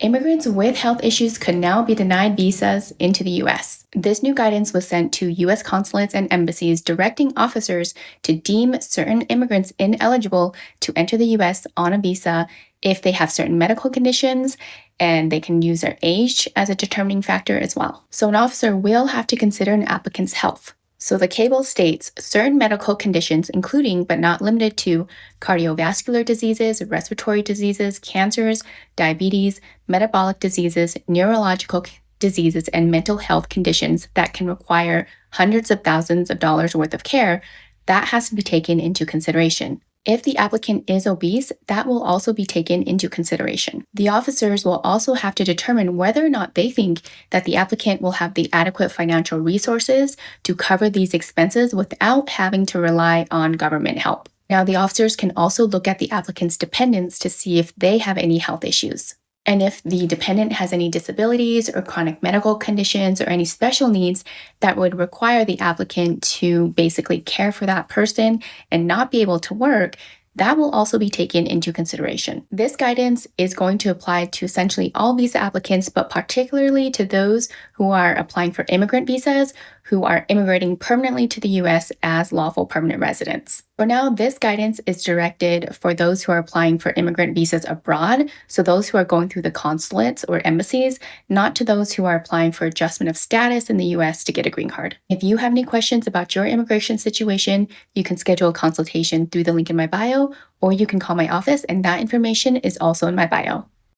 Immigrants with health issues could now be denied visas into the US. This new guidance was sent to US consulates and embassies, directing officers to deem certain immigrants ineligible to enter the US on a visa if they have certain medical conditions, and they can use their age as a determining factor as well. So an officer will have to consider an applicant's health. So the cable states certain medical conditions, including but not limited to cardiovascular diseases, respiratory diseases, cancers, diabetes, metabolic diseases, neurological diseases, and mental health conditions that can require hundreds of thousands of dollars worth of care, that has to be taken into consideration. If the applicant is obese, that will also be taken into consideration. The officers will also have to determine whether or not they think that the applicant will have the adequate financial resources to cover these expenses without having to rely on government help. Now, the officers can also look at the applicant's dependents to see if they have any health issues. And if the dependent has any disabilities or chronic medical conditions or any special needs that would require the applicant to basically care for that person and not be able to work, that will also be taken into consideration. This guidance is going to apply to essentially all visa applicants, but particularly to those who are applying for immigrant visas, who are immigrating permanently to the US as lawful permanent residents. For now, this guidance is directed for those who are applying for immigrant visas abroad, so those who are going through the consulates or embassies, not to those who are applying for adjustment of status in the US to get a green card. If you have any questions about your immigration situation, you can schedule a consultation through the link in my bio, or you can call my office, and that information is also in my bio.